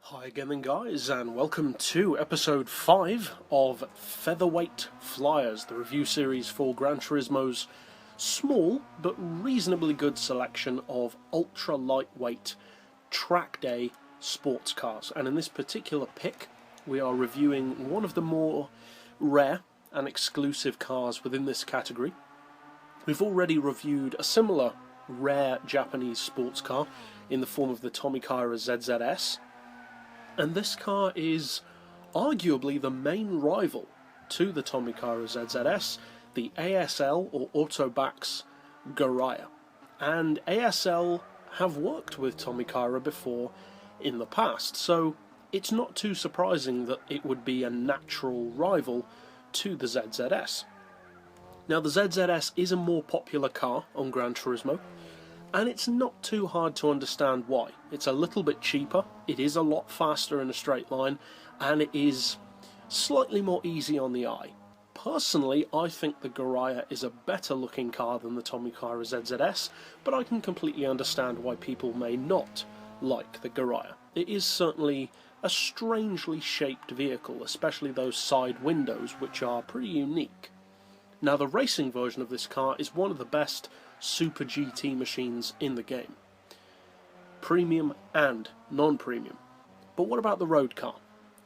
Hi again then guys, and welcome to episode 5 of Featherweight Flyers, the review series for Gran Turismo's small but reasonably good selection of ultra lightweight track day sports cars. And in this particular pick we are reviewing one of the more rare and exclusive cars within this category. We've already reviewed a similar rare Japanese sports car in the form of the Tomicaira ZZS. And this car is arguably the main rival to the Tomicaira ZZS, the ASL or Autobacs Garaiya. And ASL have worked with Tomicaira before in the past, so it's not too surprising that it would be a natural rival to the ZZS. Now the ZZS is a more popular car on Gran Turismo, and it's not too hard to understand why. It's a little bit cheaper, it is a lot faster in a straight line, and it is slightly more easy on the eye. Personally, I think the Garaiya is a better looking car than the Tomicaira ZZS, but I can completely understand why people may not like the Garaiya. It is certainly a strangely shaped vehicle, especially those side windows, which are pretty unique. Now the racing version of this car is one of the best Super GT machines in the game. Premium and non-premium. But what about the road car?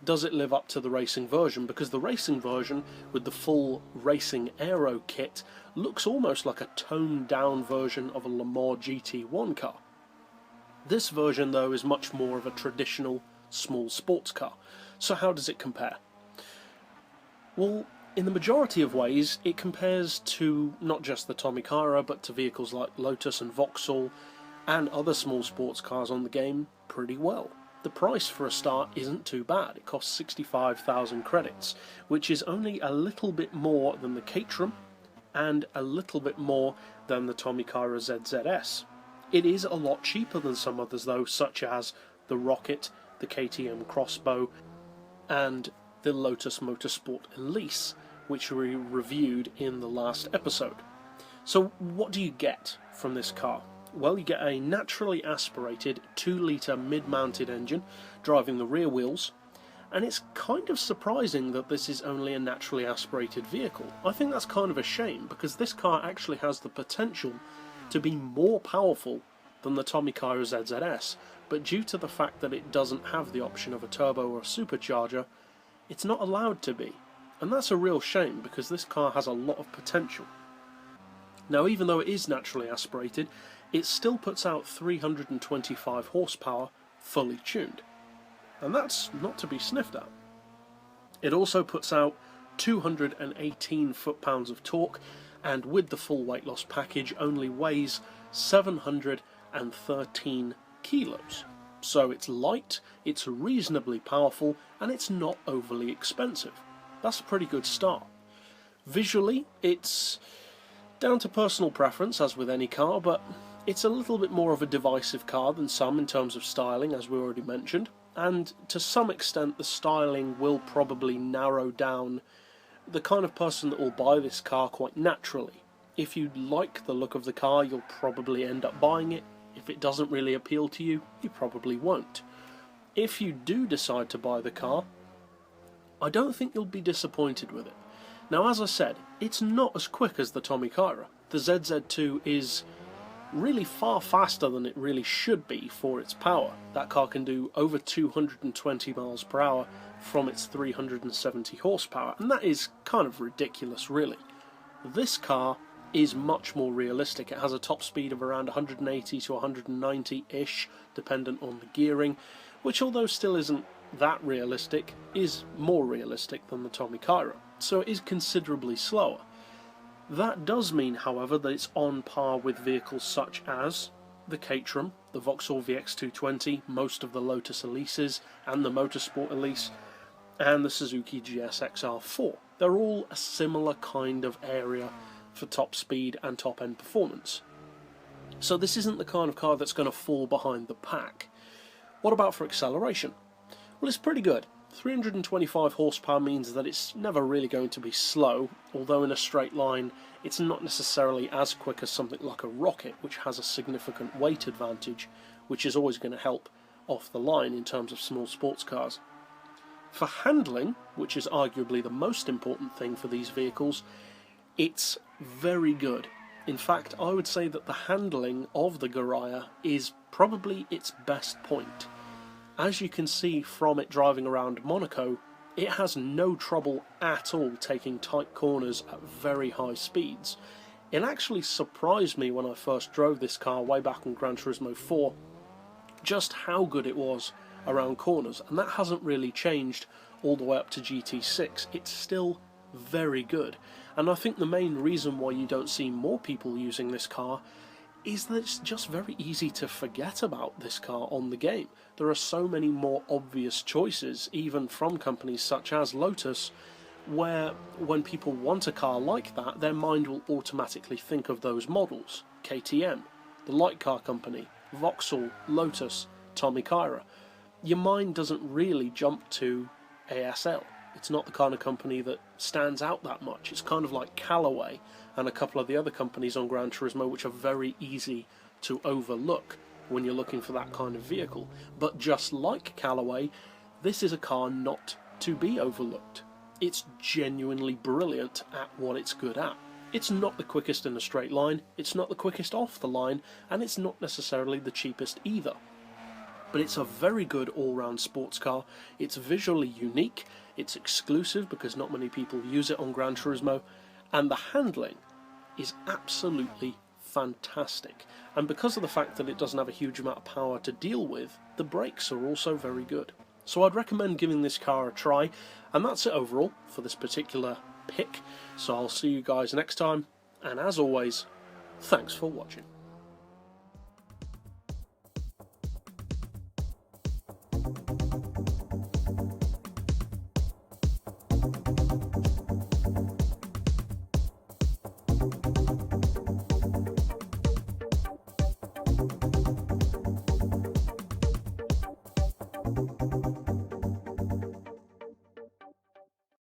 Does it live up to the racing version? Because the racing version, with the full racing aero kit, looks almost like a toned down version of a Le Mans GT1 car. This version though is much more of a traditional small sports car. So how does it compare? Well, in the majority of ways, it compares to not just the Tomicaira, but to vehicles like Lotus and Vauxhall, and other small sports cars on the game pretty well. The price for a start isn't too bad. It costs 65,000 credits, which is only a little bit more than the Caterham, and a little bit more than the Tomicaira ZZS. It is a lot cheaper than some others though, such as the Rocket, the KTM Crossbow, and the Lotus Motorsport Elise, which we reviewed in the last episode. So what do you get from this car? Well, you get a naturally aspirated 2-litre mid-mounted engine driving the rear wheels, and it's kind of surprising that this is only a naturally aspirated vehicle. I think that's kind of a shame, because this car actually has the potential to be more powerful than the Tomicaira ZZS, but due to the fact that it doesn't have the option of a turbo or a supercharger, it's not allowed to be. And that's a real shame, because this car has a lot of potential. Now, even though it is naturally aspirated, it still puts out 325 horsepower fully tuned. And that's not to be sniffed at. It also puts out 218 foot-pounds of torque, and with the full weight loss package only weighs 713 kilos. So it's light, it's reasonably powerful, and it's not overly expensive. That's a pretty good start. Visually, it's down to personal preference, as with any car, but it's a little bit more of a divisive car than some in terms of styling, as we already mentioned, and to some extent the styling will probably narrow down the kind of person that will buy this car quite naturally. If you like the look of the car, you'll probably end up buying it. If it doesn't really appeal to you, you probably won't. If you do decide to buy the car, I don't think you'll be disappointed with it. Now, as I said, it's not as quick as the Tomicaira. The ZZ2 is really far faster than it really should be for its power. That car can do over 220 miles per hour from its 370 horsepower, and that is kind of ridiculous, really. This car is much more realistic. It has a top speed of around 180 to 190-ish, dependent on the gearing, which, although still isn't that realistic, is more realistic than the Tomicaira, so it is considerably slower. That does mean, however, that it's on par with vehicles such as the Caterham, the Vauxhall VX220, most of the Lotus Elises, and the Motorsport Elise, and the Suzuki GSX-R4. They're all a similar kind of area for top speed and top end performance. So this isn't the kind of car that's going to fall behind the pack. What about for acceleration? Well, it's pretty good. 325 horsepower means that it's never really going to be slow, although in a straight line it's not necessarily as quick as something like a Rocket, which has a significant weight advantage, which is always going to help off the line in terms of small sports cars. For handling, which is arguably the most important thing for these vehicles, it's very good. In fact, I would say that the handling of the Garaiya is probably its best point. As you can see from it driving around Monaco, it has no trouble at all taking tight corners at very high speeds. It actually surprised me when I first drove this car way back on Gran Turismo 4, just how good it was around corners, and that hasn't really changed all the way up to GT6. It's still very good, and I think the main reason why you don't see more people using this car is that it's just very easy to forget about this car on the game. There are so many more obvious choices, even from companies such as Lotus, where when people want a car like that, their mind will automatically think of those models. KTM, the Light Car Company, Vauxhall, Lotus, Tommy Kaira. Your mind doesn't really jump to ASL. It's not the kind of company that stands out that much. It's kind of like Callaway and a couple of the other companies on Gran Turismo, which are very easy to overlook when you're looking for that kind of vehicle. But just like Callaway, this is a car not to be overlooked. It's genuinely brilliant at what it's good at. It's not the quickest in a straight line, it's not the quickest off the line, and it's not necessarily the cheapest either. But it's a very good all-round sports car. It's visually unique, it's exclusive because not many people use it on Gran Turismo, and the handling is absolutely fantastic. And because of the fact that it doesn't have a huge amount of power to deal with, the brakes are also very good. So I'd recommend giving this car a try, and that's it overall for this particular pick. So I'll see you guys next time, and as always, thanks for watching.